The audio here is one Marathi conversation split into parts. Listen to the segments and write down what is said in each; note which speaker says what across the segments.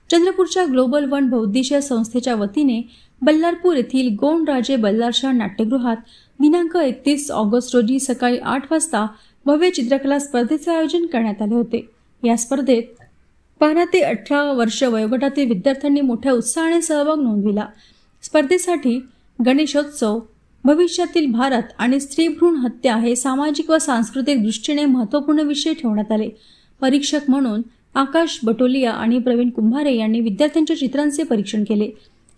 Speaker 1: चंद्रपूरच्या ग्लोबल वन बौद्धिशीय संस्थेच्या वतीने बल्लारपूर येथील गोंडराजे बल्लारशाह नाट्यगृहात दिनांक 31 ऑगस्ट रोजी सकाळी 8 वाजता भव्य चित्रकला स्पर्धेचे आयोजन करण्यात आले होते। या स्पर्धेत 12 ते 18 वर्ष वयोगटातील विद्यार्थ्यांनी मोठ्या उत्साहाने सहभाग नोंदविला। स्पर्धेसाठी गणेशोत्सव, भविष्यातील भारत आणि स्त्रीभ्रूण हत्या हे सामाजिक व सांस्कृतिक दृष्टीने महत्त्वपूर्ण विषय ठेवण्यात आले। परीक्षक म्हणून आकाश बटोलिया आणि प्रवीण कुंभारे यांनी विद्यार्थ्यांच्या चित्रांचे परीक्षण केले।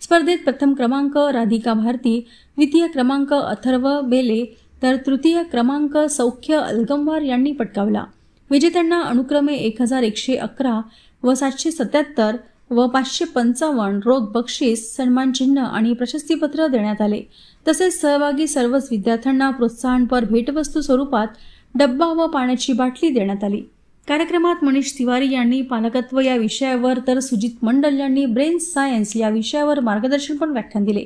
Speaker 1: स्पर्धेत प्रथम क्रमांक राधिका भारती, द्वितीय क्रमांक अथर्व बेले तर तृतीय क्रमांक सौख्य अलगमवार यांनी पटकावला। विजेत्यांना अनुक्रमे 1111 व 777 व 555 रोख बक्षीस, सन्मान चिन्ह आणि प्रशस्तीपत्र देण्यात आले। तसेच सहभागी सर्वच विद्यार्थ्यांना प्रोत्साहनपर भेटवस्तू स्वरूपात डब्बा व पाण्याची बाटली देण्यात आली। कार्यक्रमात मनीष तिवारी यांनी पालकत्व या विषयावर तर सुजित मंडल यांनी ब्रेन सायन्स या विषयावर मार्गदर्शनपर व्याख्यान दिले।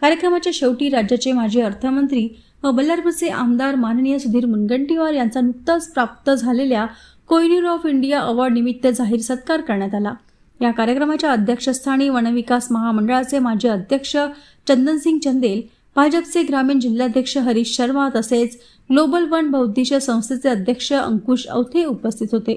Speaker 1: कार्यक्रमाच्या शेवटी राज्याचे माजी अर्थमंत्री व बल्लारपूरचे आमदार माननीय सुधीर मुनगंटीवार यांचा नुकताच प्राप्त झालेल्या कोहिनूर ऑफ इंडिया अवॉर्ड निमित्त जाहीर सत्कार करण्यात आला। या कार्यक्रमाच्या अध्यक्षस्थानी वनविकास महामंडळाचे माजी अध्यक्ष चंदनसिंग चंदेल, भाजपचे ग्रामीण जिल्हाध्यक्ष हरीश शर्मा तसेच ग्लोबल वन बौद्धिशीय संस्थेचे अध्यक्ष अंकुश अवथे उपस्थित होते।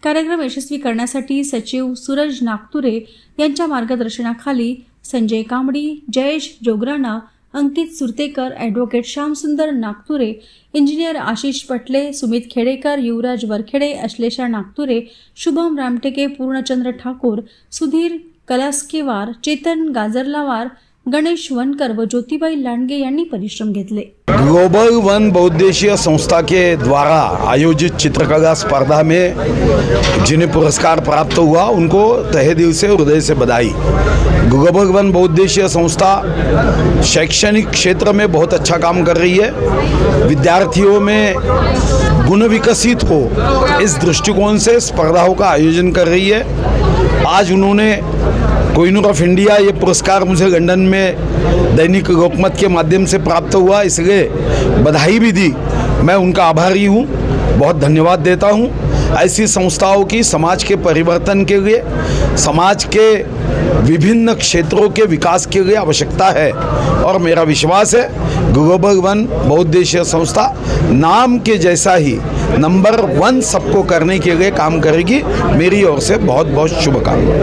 Speaker 1: कार्यक्रम यशस्वी करण्यासाठी सचिव सूरज नागतुरे यांच्या मार्गदर्शनाखाली संजय कांबडी, जयेश जोगराणा, अंकित सुरतेकर, ॲडव्होकेट श्यामसुंदर नागतुरे, इंजिनियर आशिष पटले, सुमित खेडेकर, युवराज वरखेडे, अश्लेषा नागतुरे, शुभम रामटेके, पूर्णचंद्र ठाकूर, सुधीर कलास्केवार, चेतन गाजरलावार, गणेश वनकर व ज्योतिबाई लांडगे यांनी परिश्रम घेतले।
Speaker 2: ग्लोबल वन बौद्धिशीय संस्था के द्वारा आयोजित चित्रकला स्पर्धा में जिन्हें पुरस्कार प्राप्त हुआ उनको तहे दिल से हृदय से बधाई। ग्लोबल वन बौद्धिशीय संस्था शैक्षणिक क्षेत्र में बहुत अच्छा काम कर रही है। विद्यार्थियों में गुण विकसित हो इस दृष्टिकोण से स्पर्धाओं का आयोजन कर रही है। आज उन्होंने कोहिनूर ऑफ इंडिया ये पुरस्कार मुझे लंदन में दैनिक लोकमत के माध्यम से प्राप्त हुआ, इसलिए बधाई भी दी। मैं उनका आभारी हूँ, बहुत धन्यवाद देता हूँ। ऐसी संस्थाओं की समाज के परिवर्तन के लिए, समाज के विभिन्न क्षेत्रों के विकास के लिए आवश्यकता है और मेरा विश्वास है ग्लोबल वन बौद्धिशीय संस्था नाम के जैसा ही नंबर 1 सबको करने के लिए काम करेगी। मेरी ओर से बहुत बहुत शुभकामनाएं।